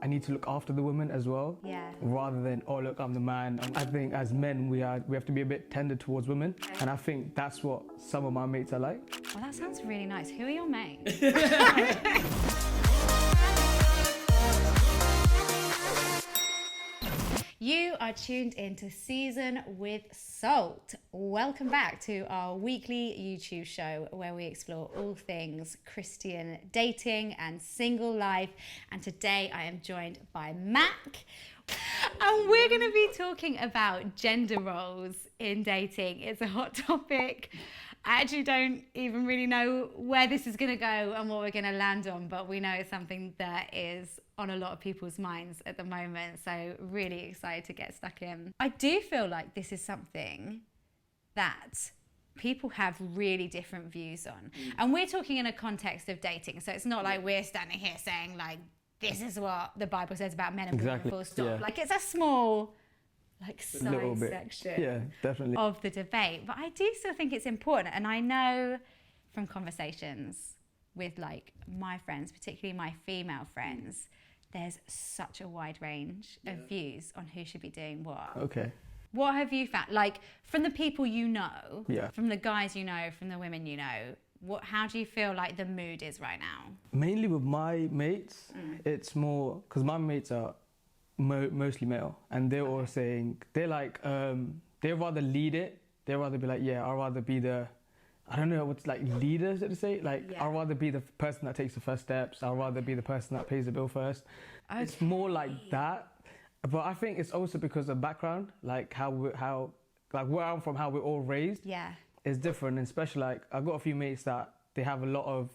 I need to look after the woman as well. Yeah. Rather than, oh look, I'm the man. I think as men we have to be a bit tender towards women, and I think that's what some of my mates are like. Well, that sounds really nice. Who are your mates? You are tuned into Season with Salt. Welcome back to our weekly YouTube show where we explore all things Christian dating and single life. And today I am joined by Mac. And we're going to be talking about gender roles in dating. It's a hot topic. I actually don't even really know where this is going to go and what we're going to land on, but we know it's something that is on a lot of people's minds at the moment. So really excited to get stuck in. I do feel like this is something that people have really different views on. And we're talking in a context of dating. So it's not like we're standing here saying like, this is what the Bible says about men and women, full stop. Yeah. Like it's a small side section definitely of the debate. But I do still think it's important. And I know from conversations with like my friends, particularly my female friends, there's such a wide range of views on who should be doing what. Okay. What have you found? Like from the people you know, Yeah. from the guys you know, from the women you know, how do you feel like the mood is right now? Mainly with my mates, it's more because my mates are mostly male, and they're all saying they're like they rather lead it. They rather be like, yeah, I'd rather be the, I don't know what's like leaders to say. Like I'd rather be the person that takes the first steps. I'd rather be the person that pays the bill first. Okay. It's more like that. But I think it's also because of background, like how like where I'm from, how we're all raised. Yeah. Is different, and especially like I've got a few mates that they have a lot of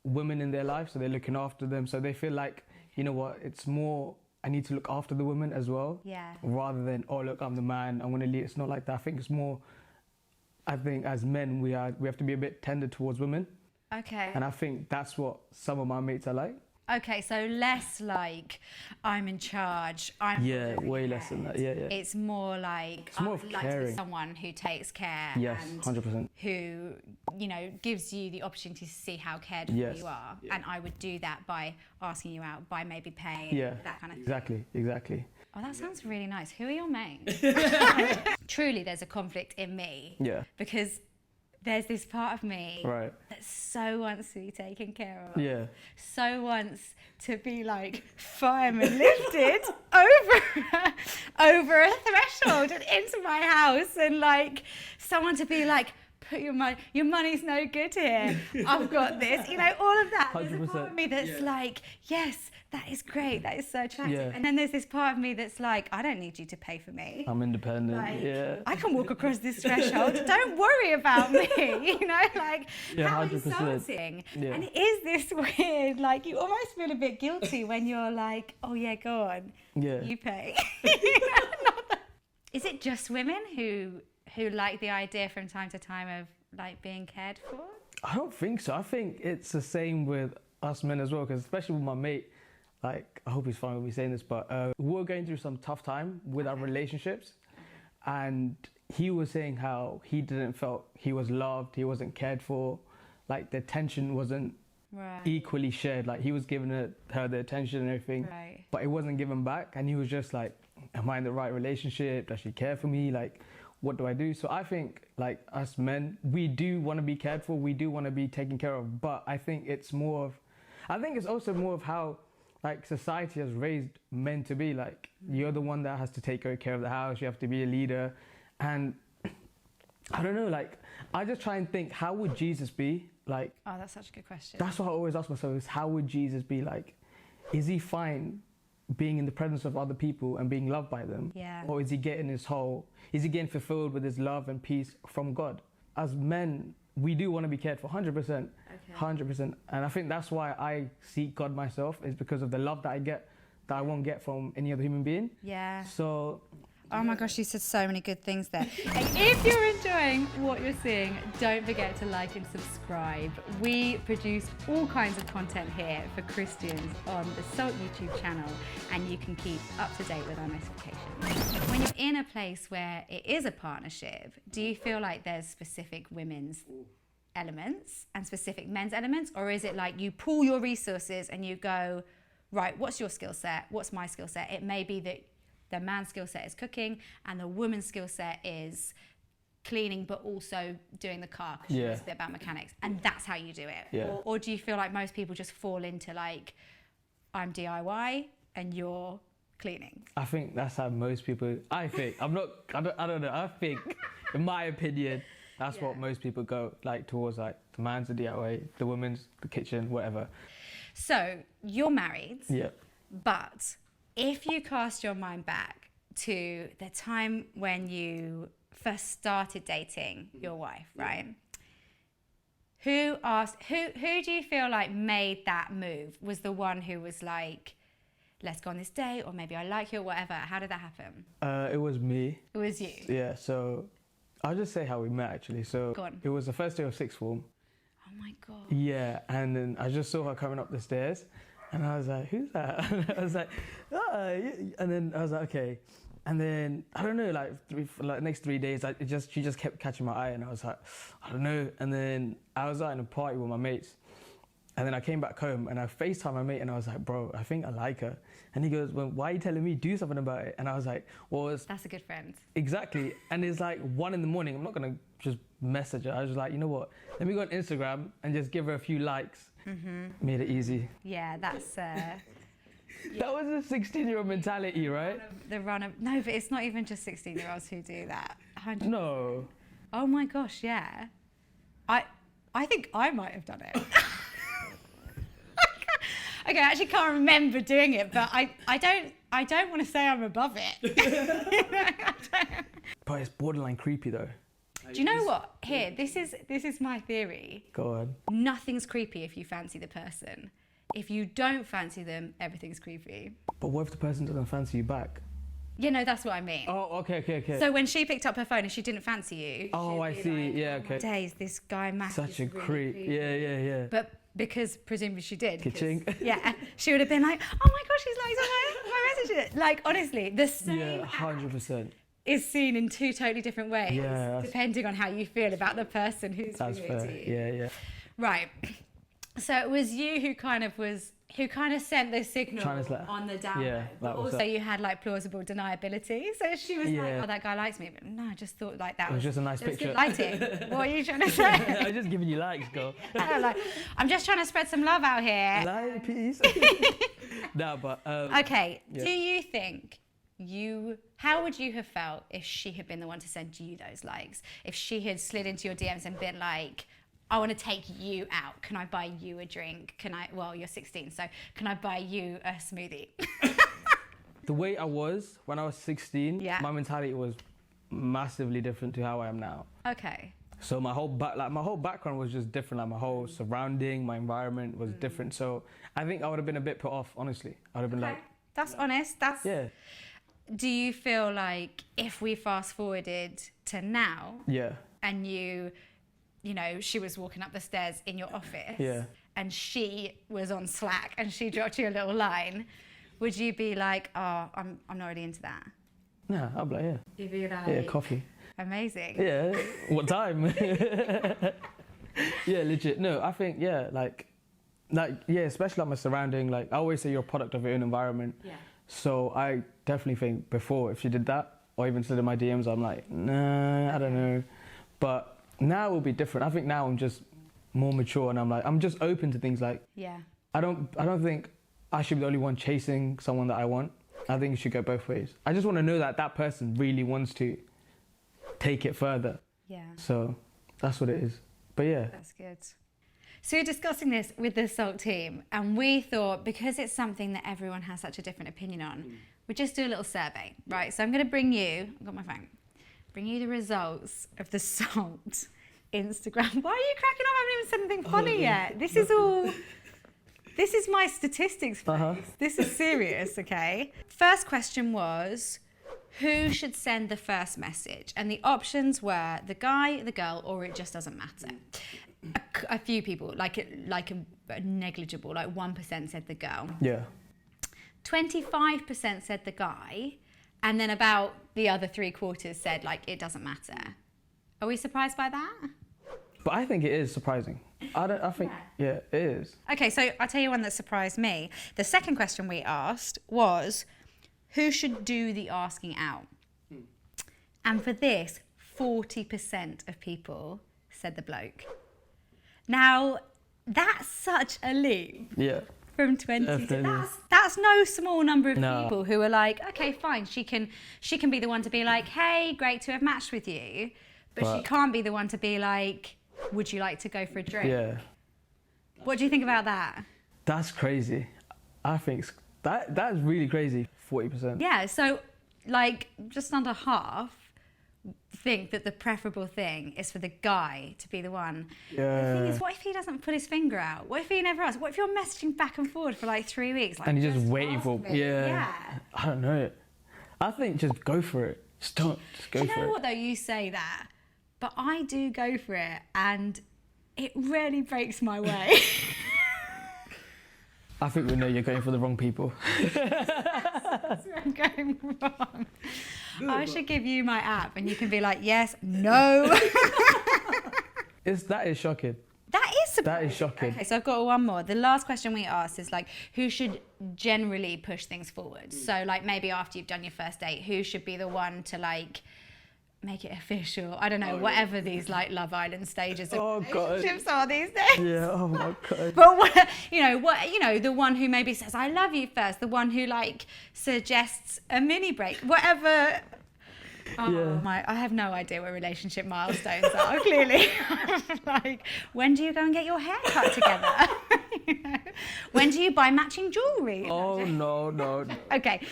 women in their life, so they're looking after them, so they feel like, you know what, it's more I need to look after the women as well. Yeah. Rather than, oh look, I'm the man, I'm gonna lead. It's not like that. I think it's more, I think as men we have to be a bit tender towards women. Okay. And I think that's what some of my mates are like. Okay, so less like I'm in charge. I'm way less than that. Yeah. It's more like it's more of like to be caring. someone who takes care. Yes, and 100%. who, you know, gives you the opportunity to see how cared for you are. Yeah. And I would do that by asking you out, by maybe paying, that kind of thing. Exactly. Oh, that sounds really nice. Who are your mates? Truly, there's a conflict in me. Yeah. Because there's this part of me that so wants to be taken care of. Yeah. So wants to be like fireman lifted over a threshold and into my house, and like someone to be like, put your money's no good here. I've got this, you know, all of that. 100%. There's a part of me that's like, yes, that is great. That is so attractive. Yeah. And then there's this part of me that's like, I don't need you to pay for me. I'm independent. Like, I can walk across this threshold. Don't worry about me. You know, like how 100%. insulting. Yeah. And it is this weird, like you almost feel a bit guilty when you're like, oh yeah, go on. Yeah. You pay. Is it just women who like the idea from time to time of like being cared for? I don't think so. I think it's the same with us men as well, because especially with my mate, like I hope he's fine with me saying this, but we're going through some tough time with our relationships, and he was saying how he didn't felt he was loved, he wasn't cared for, like the attention wasn't equally shared. Like he was giving her the attention and everything, but it wasn't given back, and he was just like, am I in the right relationship? Does she care for me? Like, what do I do? So I think like us men, we do want to be cared for, we do want to be taken care of, but I think it's also more of how like society has raised men to be. Like you're the one that has to take care of the house, you have to be a leader. And I don't know, like I just try and think, how would Jesus be? Like, oh, that's such a good question. That's what I always ask myself, is how would Jesus be? Like, is he fine being in the presence of other people and being loved by them? Yeah. Or is he getting fulfilled with his love and peace from God? As men, we do want to be cared for, 100%. 100%. And I think that's why I seek God myself, is because of the love that I get that I won't get from any other human being. Yeah. So... Oh my gosh, you said so many good things there. And if you're enjoying what you're seeing, don't forget to like and subscribe. We produce all kinds of content here for Christians on the Salt YouTube channel, and you can keep up to date with our notifications. When you're in a place where it is a partnership, do you feel like there's specific women's elements and specific men's elements, or is it like you pool your resources and you go, right, what's your skill set? What's my skill set? It may be that the man's skill set is cooking and the woman's skill set is cleaning, but also doing the car, because she knows a bit about mechanics, and that's how you do it. Or do you feel like most people just fall into like, I'm DIY and you're cleaning? I think that's how most people, I don't know, I think, in my opinion, that's what most people go like towards, like the man's the DIY, the woman's the kitchen, whatever. So you're married, Yeah. but if you cast your mind back to the time when you first started dating your wife, right? Who do you feel like made that move? Was the one who was like, let's go on this date, or maybe I like you, or whatever? How did that happen? It was me. It was you? Yeah, so I'll just say how we met actually. So Go on. it was the first day of sixth form. Oh my God. Yeah, and then I just saw her coming up the stairs, and I was like, who's that? And I was like, and then I was like, okay. And then, I don't know, like next 3 days, she just kept catching my eye, and I was like, I don't know. And then I was out in a party with my mates, and then I came back home, and I FaceTimed my mate, and I was like, bro, I think I like her. And he goes, well, why are you telling me? Do something about it. And I was like, well, that's a good friend. Exactly. And it's like 1 a.m. I'm not going to just message her. I was like, you know what? Let me go on Instagram and just give her a few likes. Made it easy. Yeah, that's... That was a 16-year-old mentality, right? No, but it's not even just 16-year-olds who do that. 100%. No. Oh my gosh, yeah. I think I might have done it. Okay, I actually can't remember doing it, but I don't want to say I'm above it. But it's borderline creepy though. Do you know what? Here, this is my theory. Go on. Nothing's creepy if you fancy the person. If you don't fancy them, everything's creepy. But what if the person doesn't fancy you back? You know, that's what I mean. Oh, okay. So when she picked up her phone and she didn't fancy you... Oh, I see. Like, yeah, okay. Days, this guy Matt Such a is really creep. creepy. Yeah. But because presumably she did. Kitching. Yeah, she would have been like, oh my gosh, he's liked my messages. Like, honestly, the same Yeah, 100%. is seen in two totally different ways, Yeah, depending on how you feel about the person who's That's doing it fair. to you. Yeah. Right. So it was you who kind of sent the signal on the download. Yeah, but also you had like plausible deniability. So she was like, oh, that guy likes me. But no, I just thought like that It was just a nice good picture. lighting. What are you trying to say? I was just giving you likes, girl. I'm just trying to spread some love out here. Like, peace. No, but... Okay, yeah. do you think how would you have felt if she had been the one to send you those likes? If she had slid into your DMs and been like, I want to take you out. Can I buy you a drink? Well, you're 16, so can I buy you a smoothie? The way I was when I was 16, Yeah. my mentality was massively different to how I am now. Okay. So my whole background was just different. Like my whole surrounding, my environment was different. So I think I would have been a bit put off, honestly. I would have been like... That's honest. Yeah. Do you feel like if we fast forwarded to now Yeah. and you know, she was walking up the stairs in your office Yeah. and she was on Slack and she dropped you a little line, would you be like, oh, I'm not really into that? Nah, I'll be like, yeah. You'd be like... Yeah, coffee. Amazing. Yeah. What time? Yeah, legit. No, I think, yeah, especially like my surrounding, like I always say you're a product of your own environment. Yeah. So I definitely think before, if she did that, or even slid in my DMs, I'm like, nah, I don't know. But now it will be different. I think now I'm just more mature and I'm just open to things like, Yeah. I don't think I should be the only one chasing someone that I want. I think it should go both ways. I just want to know that that person really wants to take it further. Yeah. So that's what it is. But yeah. That's good. So you're discussing this with the SALT team, and we thought because it's something that everyone has such a different opinion on, we'd just do a little survey, right? So I'm going to bring you, I've got my phone, bring you the results of the SALT Instagram. Why are you cracking up? I haven't even said anything funny yet. This is my statistics phase. This is serious, okay? First question was, who should send the first message? And the options were the guy, the girl, or it just doesn't matter. A few people, like a negligible, like 1% said the girl. Yeah. 25% said the guy, and then about the other 3/4 said like it doesn't matter. Are we surprised by that? But I think it is surprising. I think, yeah, it is. Okay, so I'll tell you one that surprised me. The second question we asked was, who should do the asking out? And for this, 40% of people said the bloke. Now, that's such a leap. Yeah. From 20 Definitely. to that's no small number of people who are like, okay, fine, she can be the one to be like, hey, great to have matched with you, but she can't be the one to be like, would you like to go for a drink? Yeah. What do you think about that? That's crazy. I think that's really crazy. 40%. Yeah, so like just under half think that the preferable thing is for the guy to be the one. Yeah. The thing is, what if he doesn't put his finger out? What if he never asks? What if you're messaging back and forward for like 3 weeks? Like, And you're just waiting ask for, me. yeah. I don't know. I think just go for it. Just go for it. You know what though, you say that, but I do go for it and it really breaks my way. I think we know you're going for the wrong people. That's where I'm going wrong. I should give you my app and you can be like, yes, no. That is shocking. That is surprising. That is shocking. Okay, so I've got one more. The last question we asked is like, who should generally push things forward? So like maybe after you've done your first date, who should be the one to like make it official? I don't know, whatever these like Love Island stages of relationships are these days. Yeah, oh my God. But the one who maybe says I love you first, the one who like suggests a mini break, whatever. Oh my! I have no idea what relationship milestones are. Clearly, like when do you go and get your hair cut together? When do you buy matching jewelry? Oh no. Okay,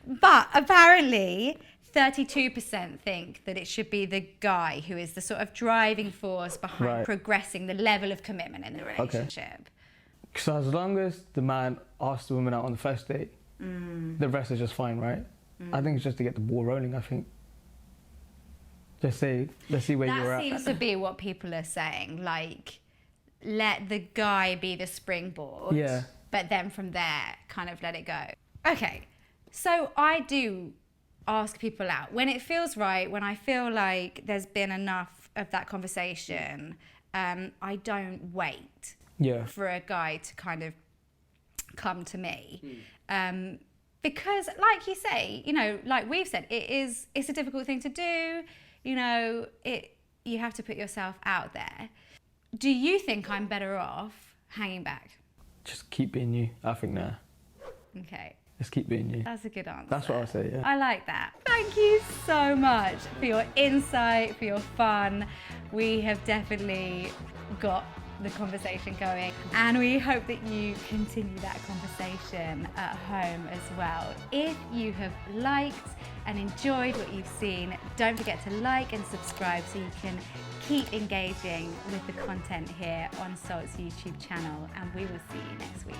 but apparently 32% think that it should be the guy who is the sort of driving force behind progressing the level of commitment in the relationship. So as long as the man asks the woman out on the first date, the rest is just fine, right? I think it's just to get the ball rolling, I think. Just say, let's see where you're at. That seems to be what people are saying, like, let the guy be the springboard, but then from there, kind of let it go. Okay, so I do ask people out when it feels right, when I feel like there's been enough of that conversation. I don't wait for a guy to kind of come to me. Because like you say, like we've said, it's a difficult thing to do. You have to put yourself out there. Do you think I'm better off hanging back? Just keep being you. I think nah. Okay. Just keep being you. That's a good answer. That's what I'll say, yeah. I like that. Thank you so much for your insight, for your fun. We have definitely got the conversation going, and we hope that you continue that conversation at home as well. If you have liked and enjoyed what you've seen, don't forget to like and subscribe so you can keep engaging with the content here on Salt's YouTube channel, and we will see you next week.